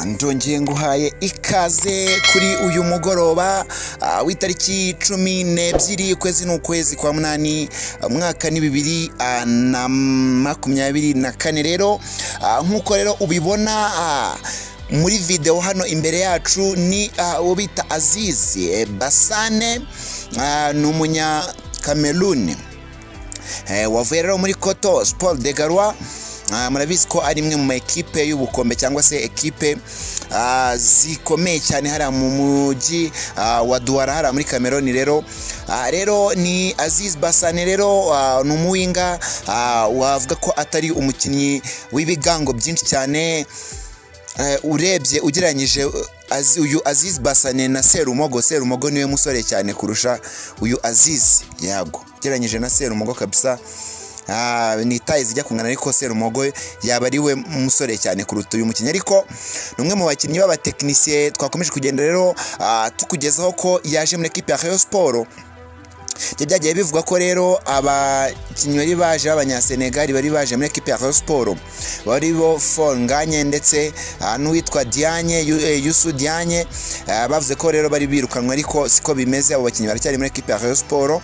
ndongeye nguhaye ikaze kuri uyu mugoroba w'itariki 12 ukwezi n'ukwezi kwa munani mwaka ni 2024 rero nkuko rero ubibona muri video hano imbere yacu ni uwo bita Aziz Bassane n'umunya Cameroon wavuye rero muri Koto Sport de Garoua. Murabizi ko ari imwe mu ekipe y'ubukombe cyangwa se ekipe zikomeye cyane hara mu muji wa Douala hara muri Cameroon. Rero ni Aziz Bassane rero n'umuwinga wavuga ko atari umukinnyi w'ibigango byinshi cyane urebye ugereranyije uyu Aziz Bassane na Serumogo niwe musore cyane kurusha uyu Aziz yago ugereranyije na Serumogo kabisa. Ni tayi zijya kungana ariko Serumogo yaba ari we musore cyane kuruta uyu mukinnyi, ariko numwe mu bakinnyi b'abatekinisiye twakomeje kugenda rero tukugezaho ko yaje muri equipe ya Rayon Sport. Byagiye bivuga ko rero abakinnyi bari baje abanyasenegal bari baje muri equipe ya Rayon Sport bari bo Fonganye ndetse n'uwitwa Dianye Yusu Dianye, bavuze ko rero bari birukanwa ariko siko bimeze, abo bakinnyi baracyari muri equipe ya Rayon Sport.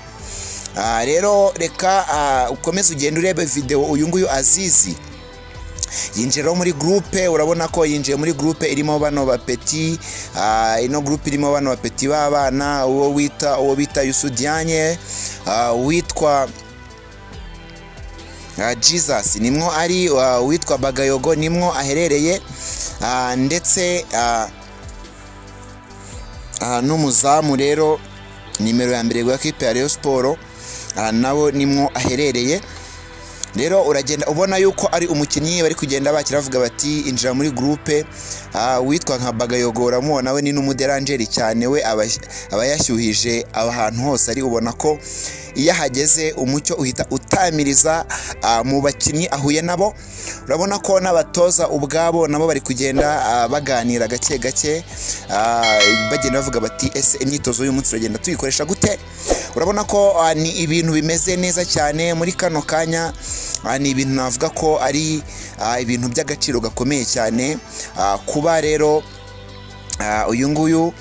Rero reka ukomeze ugenda urebe video uyu nguyu Aziz yinjira muri groupe. Urabona ko yinjiye muri groupe irimo bano bapeti, ino groupe irimo bano bapeti babana, uwo bita Yusu Dianye, witwa Jesus nimwo ari, witwa Bagayogo nimwo aherereye, ndetse n'umuzamu rero nimero ya mbere wa equipe ya Rayon Sport nawo nimwo aherereye. Rero uragenda ubona yuko ari umukinnyi bari kugenda bakira bavuga bati injira muri groupe. Witwa nka Bagayogo uramubona we ni n'umuderangeri cyane, we abayashyuhije ahantu hose ari, ubona ko iyo hageze umucyo uhita utamiriza mu bakinnyi ahuye nabo. Urabona ko n'abatoza ubwabo nabo bari kugenda baganira gake gake, bagenda bavuga bati ese imyitozo y'uyu munsi uragenda tuyikoresha gute. Urabona ko ni ibintu bimeze neza cyane muri kano kanya, ni ibintu navuga ko ari ibintu by'agaciro gakomeye cyane kuba rero uyu nguyu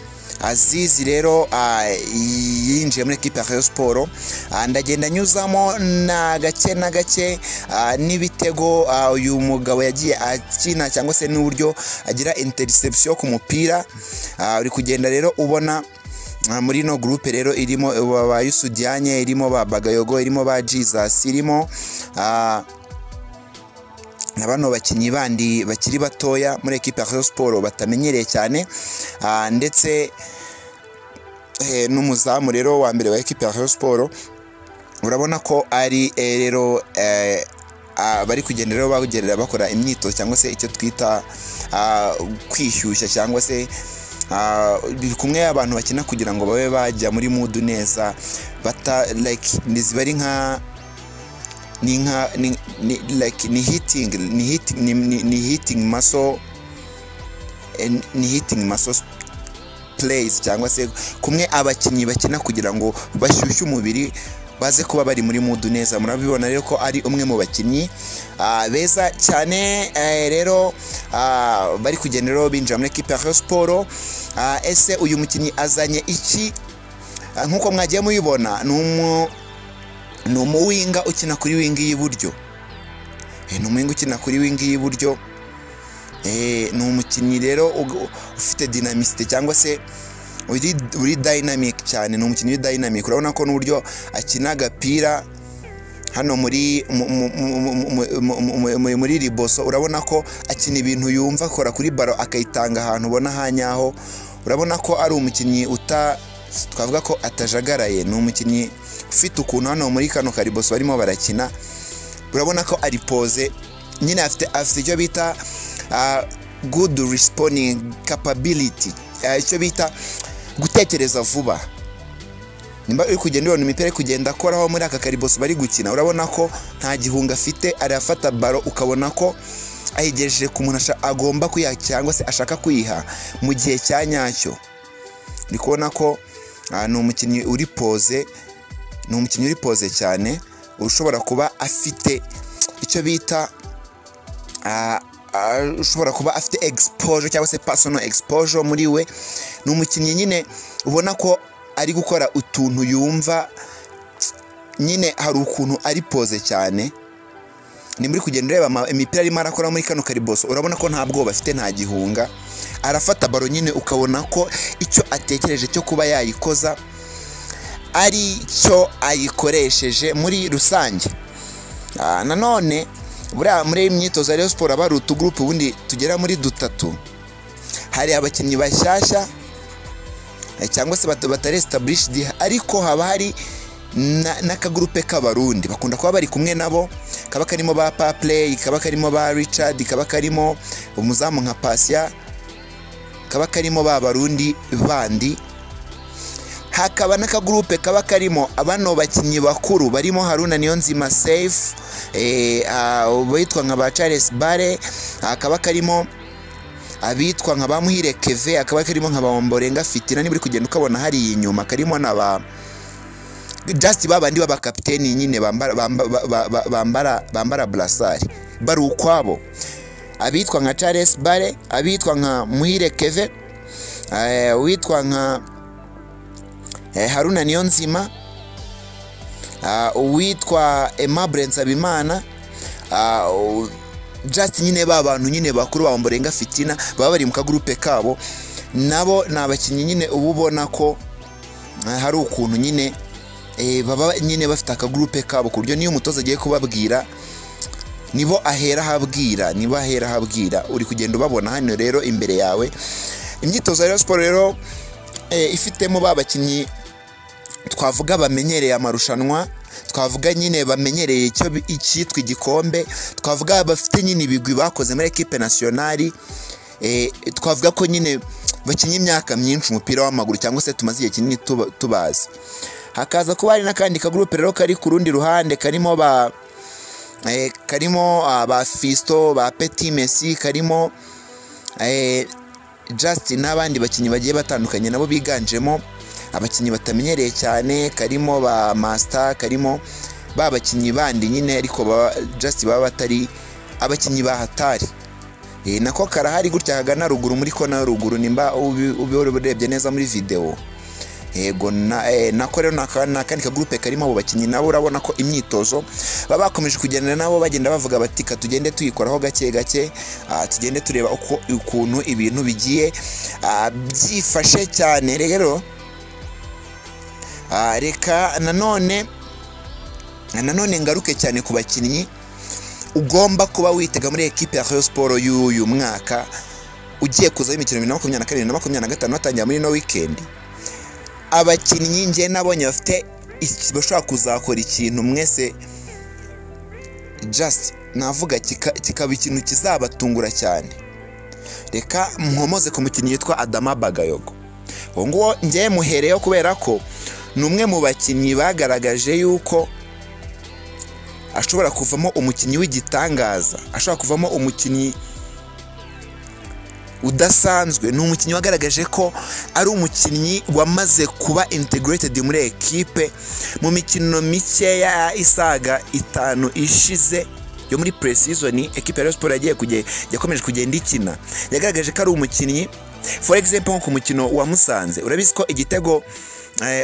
Aziz rero yinjiye muri equipe ya Rayon Sport. Ndagenda nyuzamo na gake n'ibitego uyu mugabo yagiye akina cyangwa se n'uburyo agira interception ku mupira. Uri kugenda rero ubona muri no groupe rero irimo ba Yusu Dianye, irimo ba Bagayogo, irimo ba Jesus, irimo nabano bakinnyi bandi bakiri batoya muri equipe ya Rayon Sport batamenyereye cyane, ndetse n'umuzamu rero wa mbere wa equipe ya Rayon Sport. Urabona ko ari rero bari kugenda rero bagerera bakora imyitozo cyangwa se icyo twita kwishyushya, cyangwa se kumwe abantu bakina kugira ngo babe bajya muri mood neza, bata like nizibari nka ni hitting muscle plays, cyangwa se kumwe abakinnyi bakina kugira ngo bashyushye umubiri baze kuba bari muri mood neza. Murabibona rero ko ari umwe mu bakinnyi beza cyane rero bari kugenda rero binjira muri equipe ya Rayon Sport. Ese uyu mukinnyi azanye iki? Nkuko mwagiye mubibona ni umuwinga ukina kuri wingi y'iburyo, ni umuwinga ukina kuri wingi y'iburyo. Ni umukinnyi rero ufite dynamicité cyangwa se uri dynamic cyane, ni umukinnyi dynamic. Urabona ko n'uburyo akina agapira hano muri riboso, urabona ko akina ibintu yumva akora kuri baro akayitanga ahantu ubona hanyaho. Urabona ko ari umukinnyi twavuga ko atajagaraye, ni umukinnyi ufite ukuntu hano muri kano kariboso barimo barakina. Urabona ko ari pose nyine, afite icyo bita good responding capability, icyo bita gutekereza vuba. Nimba uri kugenda ubona imipira kugenda akoraho muri aka kariboso bari gukina, urabona ko nta gihunga afite, arafata baro ukabona ko ayigejeje ku muntu agomba kuyiha cyangwa se ashaka kuyiha mu gihe cya nyacyo. Ndi kubona ko ni umukinnyi uri pose, cyane, ushobora kuba afite icyo bita ushobora kuba afite exposure cyangwa se personal exposure muri we. Ni umukinnyi nyine ubona ko ari gukora utuntu yumva nyine hari ukuntu ari pose cyane. Ni muri kugenda ureba imipira arimo arakora muri kano kariboso, urabona ko nta bwoba afite, nta gihunga. Arafata baro nyine ukabona ko icyo atekereje cyo kuba yayikoza ari cyo ayikoresheje muri rusange. Nanone buriya muri imyitozo ya Rayon Sport aba ari utugroupe ubundi tugera muri dutatu. Hari abakinnyi bashyashya cyangwa se batari established, ariko haba hari n'akagroupe k'abarundi bakunda kuba bari kumwe nabo, kaba karimo ba Paplay, kaba karimo ba Richard, kaba karimo umuzamu nka Pasia, kaba karimo ba barundi bandi. Hakaba n'akagroupe kaba karimo abano bakinnyi bakuru barimo Haruna Niyonzima Safe, bitwa nka ba Charles Bare, akaba karimo abitwa nka ba Muhire Keve, akaba karimo nka ba Omborenga Fitina. Ni buri kugenda ukabona hari inyuma karimo n'aba just babandi baba kapiteni nyine bambara blasari bari ukwabo, abitwa nka Charles Bare, abitwa nka Muhire Keve, witwa nka Haruna Niyonzima, witwa Aimable Nsabimana, just nyine babantu nyine bakuru ba Omborenga Fitina baba bari mu kagroupe kabo. Nabo nabakinnyi nyine ububona ko hari ukuntu nyine baba nyine bafite akagroupe kabo, ku buryo niyo umutoza agiye kubabwira nibo ahera habwira. Uri kugenda ubabona hano rero imbere yawe. Imyitozo ya Rayon Sport rero ifitemo babakinnyi twavuga bamenyereye amarushanwa, twavuga nyine bamenyereye icyitwa igikombe, twavuga bafite nyine ibigwi bakoze muri equipe nationale, twavuga ko nyine bakinnye imyaka myinshi umupira w'amaguru cyangwa se tumaze igihe kinini tubazi. Hakaza kuba hari n'akandi kagroupe rero kari ku rundi ruhande karimo ba Fisto, ba Petit Messi, karimo Justin n'abandi bakinnyi bagiye batandukanye nabo biganjemo abakinnyi batamenyereye cyane, karimo ba Master, karimo ba bakinnyi bandi nyine ariko just baba batari abakinnyi bahatari. Nako karahari gutya hagana ruguru muri kona ruguru, nimba ubirebye neza muri video. Yego nako rero nakandi kagroupe karimo abo bakinnyi nabo urabona ko imyitozo baba bakomeje kugenda nabo bagenda bavuga bati ka tugende tuyikoraho gake gake, tugende tureba ukuntu ibintu bigiye byifashe cyane. Rero reka nanone ngaruke cyane ku bakinnyi ugomba kuba witega muri equipe ya Rayon Sport y'uyu mwaka ugiye kuza imikino 2024 na 2025 batangira muri no weekend. Abakinnyi nge nabonye bafite bashobora kuzakora ikintu mwese just navuga kikaba ikintu kizabatungura cyane. Reka mwomoze ku mukinnyi yitwa Adama Bagayogo. Ngo nge muhereyo kubera ko numwe mu bakinnyi bagaragaje yuko ashobora kuvamo umukinnyi w'igitangaza, ashobora kuvamo umukinnyi udasanzwe. Ni umukinnyi wagaragaje ko ari umukinnyi wamaze kuba integrated muri equipe mu mikino mikeya isaga 5 ishize yo muri pre-season. Equipe ya Rayon Sport yakomeje kugenda ikina, yagaragaje ko ari umukinnyi. For example nko ku mukino wa Musanze, urabizi ko igitego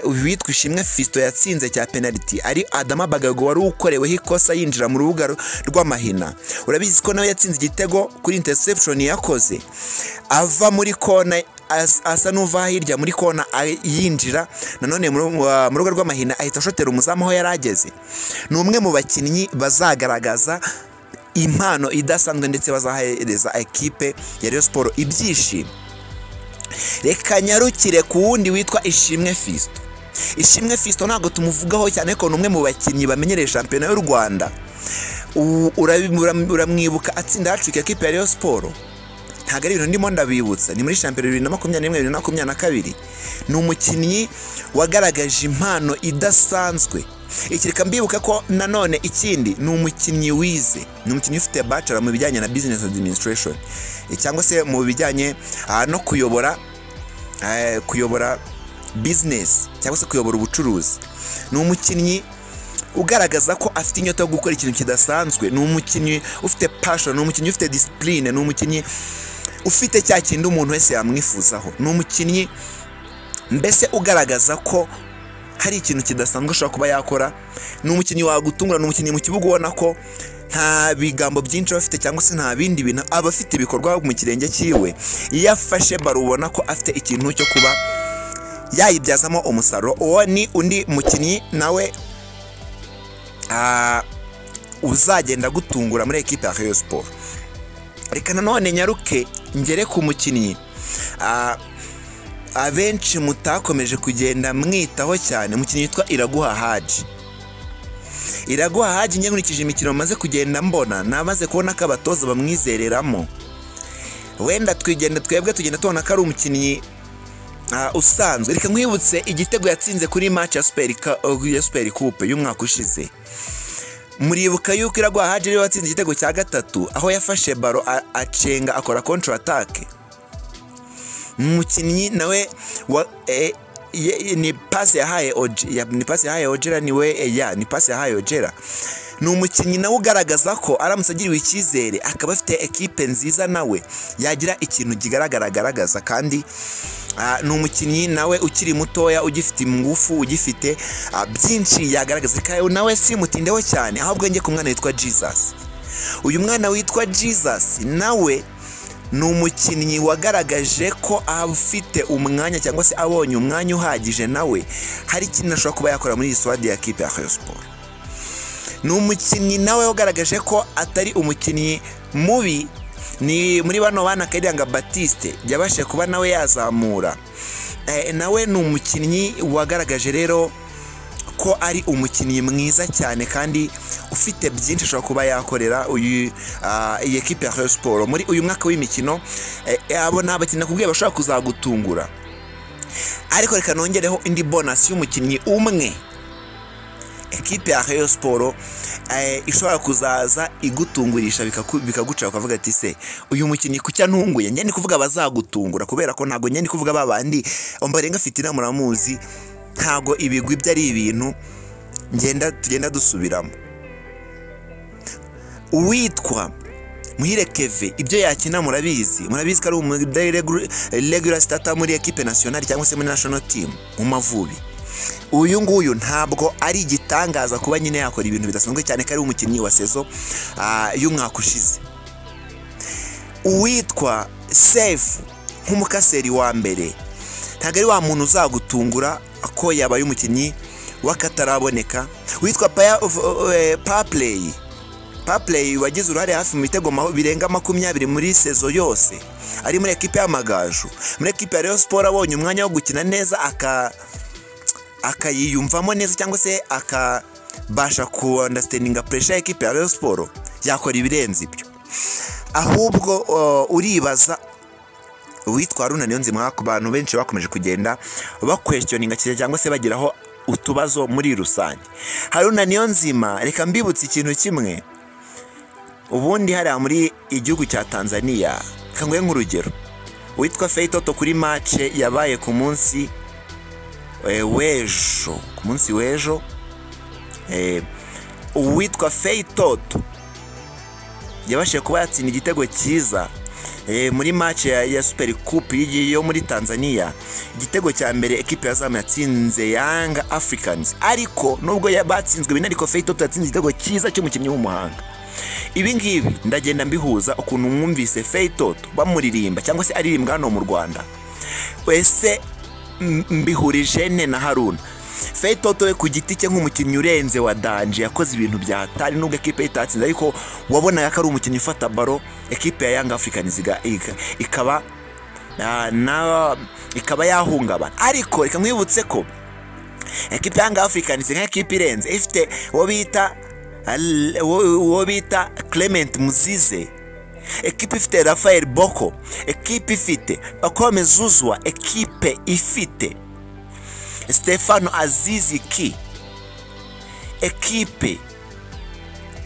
witwa Ishimwe Fisto yatsinze cya penalty ari Adama Bagayogo wari ukoreweho ikosa yinjira mu rubuga rw'amahina. Urabizi ko nawe yatsinze igitego kuri interception yakoze ava muri kona, asa n'uva hirya muri kona yinjira nanone mu rubuga rw'amahina ahita ashotera umuzamu aho yarageze. Ni umwe mu bakinnyi bazagaragaza impano idasanzwe ndetse bazahereza equipe ya Rayon Sport ibyishimo. Reka nyarukire ku wundi witwa Ishimwe Fisto. Ishimwe Fisto ntago tumuvugaho cyane ko numwe mu bakinnyi bamenyereye shampiyona y'u Rwanda. Uramwibuka atsinda hat-trick equipe ya Rayon Sport. Ntago ari ibintu ndimo ndabibutsa, ni muri shampiyona 2021-2022. Ni umukinnyi wagaragaje impano idasanzwe. Ikireka mbibuka ko nanone ikindi ni umukinnyi wize, ni umukinnyi ufite bachelor mu bijyanye na business administration, cyangwa se mu bijyanye no kuyobora business cyangwa se kuyobora ubucuruzi. Ni umukinnyi ugaragaza ko afite inyota yo gukora ikintu kidasanzwe, ni umukinnyi ufite passion, ni umukinnyi ufite discipline, ni umukinnyi ufite cya kintu umuntu wese yamwifuzaho, ni umukinnyi mbese ugaragaza ko hari ikintu kidasanzwe ashobora kuba yakora, ni umukinnyi wagutungura, ni umukinnyi mu kibuga ubona ko nta bigambo byinshi bafite cyangwa se nta bindi bintu aba afite ibikorwa mu kirenge cyiwe. Iyo afashe baro ubona ko afite ikintu cyo kuba yayibyazamo umusaruro. Uwo ni undi mukinnyi nawe uzagenda gutungura muri ekipe ya Rayon Sport. Reka nanone nyaruke ngere ku mukinnyi abenshi mutakomeje kugenda mwitaho cyane, umukinnyi witwa Iraguha Haji. Iraguha Haji njye nkurikije imikino maze kugenda mbona, namaze kubona ko abatoza bamwizereramo. Wenda twebwe tugenda tubona ko ari umukinnyi usanzwe. Reka nkwibutse igitego yatsinze kuri match ya Super Coupe y'umwaka ushize. Muribuka yuko Iraguha Haji rero watsinze igitego cya gatatu aho yafashe baro acenga akora counter attack. Umukinnyi nawe ni pasi yahaye Ojera ni pasi yahaye Ojera. Ni umukinnyi nawe ugaragaza ko aramutse agiriwe icyizere akaba afite ekipe nziza nawe yagira ikintu kigaragaza, kandi ni umukinnyi nawe ukiri mutoya ugifite ingufu, ugifite byinshi yagaragaza. Nawe simutindeho cyane, ahubwo njye ku mwana witwa Jesus. Uyu mwana witwa Jesus nawe ni umukinnyi wagaragaje ko afite umwanya cyangwa se abonye umwanya uhagije nawe hari ikintu ashobora kuba yakora muri squad ya equipe ya Rayon Sport. Ni umukinnyi nawe wagaragaje ko atari umukinnyi mubi, ni muri bano bana Kayiranga Baptiste yabashe kuba nawe yazamura. Nawe ni umukinnyi wagaragaje rero ko ari umukinnyi mwiza cyane kandi ufite byinshi ashobora kuba yakorera iyi equipe ya Rayon Sport muri uyu mwaka w'imikino. Abo n'abakinnyi kubwiye bashobora kuzagutungura, ariko reka nongereho indi bonus y'umukinnyi umwe equipe ya Rayon Sport ishobora kuzaza igutungurisha bikaguca ukavuga ati se uyu mukinnyi kucya ntunguye. Njye ni kuvuga bazagutungura, kubera ko ntago njye ni kuvuga babandi ombarenga fitina muramuzi, ntago ibigwi byari ibintu tugenda dusubiramo. Uwitwa Muhire Keve ibyo yakina murabizi ko ari regular starter muri equipe nationale cyangwa se muri national team mu Mavubi. Uyu nguyu ntabwo ari igitangaza kuba nyine yakora ibintu bidasanzwe cyane, ko ari umukinnyi wa sezo y'umwaka ushize. Uwitwa Sefu nk'umukaseri wa mbere ntabwo ari wa muntu uzagutungura ko yabaye umukinnyi wakataraboneka. Witwa Paplay wagize uruhare hafi mu mitego birenga 20 muri sezo yose, ari muri equipe y'Amagaju. Muri equipe ya Rayon Sport abonye umwanya wo gukina neza akayiyumvamo neza cyangwa se akabasha ku understanding pressure equipe ya Rayon Sport, yakora ibirenze ibyo. Ahubwo uribaza witwa Haruna Niyonzima, ku bantu benshi bakomeje kugenda questioninga cyangwa se bagiraho utubazo muri rusange. Haruna Niyonzima, reka mbibutse ikintu kimwe. Ubundi hari muri igihugu cya Tanzania, kangwe nk'urugero witwa Feitoto kuri match yabaye ku munsi w'ejo, uwitwa Feitoto yabashije kuba yatsinda igitego cyiza muri match ya Super Coupe yo muri Tanzania. Igitego cya mbere equipe yazamu yatsinze Young Africans, ariko nubwo yabatsinzwe binariko Feitoto yatsinze igitego cyiza cy'umukinnyi w'umuhanga. Ibi ngibi ndagenda mbihuza ukuntu mwumvise Feitoto bamuririmba cyangwa se aririmbwa hano mu Rwanda, wese mbihurije ne na Haruna. Feitoto we ku giti cye nk'umukinnyi urenze wa danje, yakoze ibintu byatari nubwo equipe itatsinze, ariko wabonaga ko ari umukinnyi ufata baro equipe ya Young Africans ikaba yahungabana. Ariko reka mwibutse ko equipe ya Young Africans nka equipe irenze ifite wo bita Clement Muzize, equipe ifite Rafael Boko, equipe ifite Akome Zuzwa, equipe ifite Stefano Azizi Ki, equipe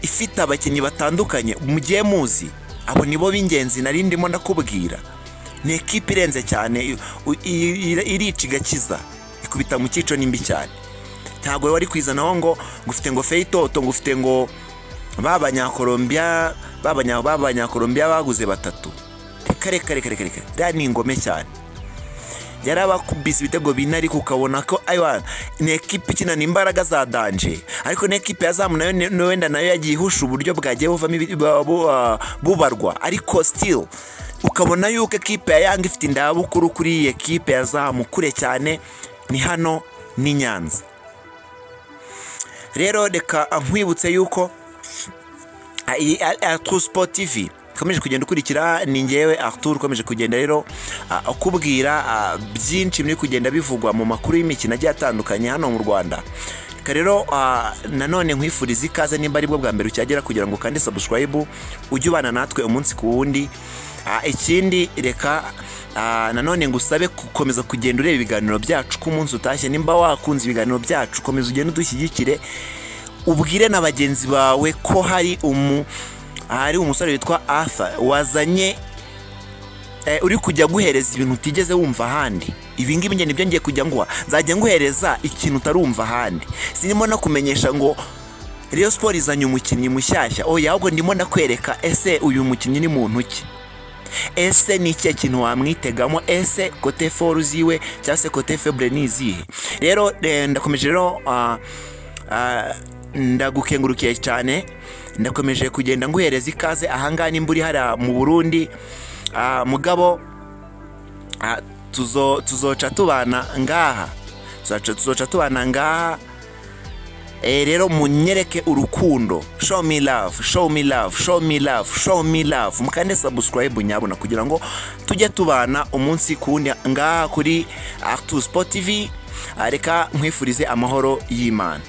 ifite abakinnyi batandukanye mugiye muzi. Abo nibo b'ingenzi nari ndimo ndakubwira. Ni equipe irenze cyane, irica igakiza, ikubita mu cyico nimbi cyane. ntago wari kwizanaho ngo ngufite ngo Feitoto ngufite ngo babanyakolombia baguze batatu. Reka ni ingome cyane. Yarabakubise ibitego bine ariko ukabona ko aywa ni equipe ikina n'imbaraga za danje, ariko ni equipe yazamu nayo wenda nayo yagihusha uburyo bwagiye buvamo bubarwa, ariko still ukabona yuko equipe ya Yanga ifite indabukuru kuri equipe yazamu kure cyane, ni hano ni Nyanza. Rero reka nkwibutse yuko Arthur Sport TV komeje kugenda ukurikira, ni ngewe Arthur komeje kugenda rero ukubwira byinshi muri kugenda bivugwa mu makuru y'imikino agiye atandukanye hano mu Rwanda. Rero nanone nkwifuriza ikaze nimba ari bwo bwa mbere ucyagera kugira ngo kandi subscribe ujye ubana natwe umunsi ku wundi. Ikindi reka nanone ngusabe gukomeza kugenda ureba ibiganiro byacu ku munsi utashye. Nimba wakunze ibiganiro byacu komeza ugenda udushyigikire, ubwire na bagenzi bawe ko hari umusore witwa Arthur wazanye uri kujya guhereza ibintu utigeze wumva ahandi. Ibi ngibi nge nibyo ngiye kujya nguha, nzajya nguhereza ikintu utarumva ahandi. Sinimo no kumenyesha ngo Rayon Sport izanye umukinnyi mushyashya, oya ahubwo ndimo ndakwereka ese uyu mukinnyi ni muntu ki, ese ni iki kintu wamwitegamo, ese kote foru ziwe cyangwa se kote febre ni izihe. Rero ndakomeje rero ndagukengurukiye cyane, ndakomeje kugenda nguhereza ikaze ahangaha nimba uri hara mu Burundi. Mugabo tuzoca tubana ngaha, tuzoca tubana ngaha. Rero munyereke urukundo, show me love, show me love, show me love, show me love. Mukande subscribe nyabona kugira ngo tujye tubana umunsi kundi ngaha kuri Arthur Sport TV. Reka nkwifurize amahoro y'Imana.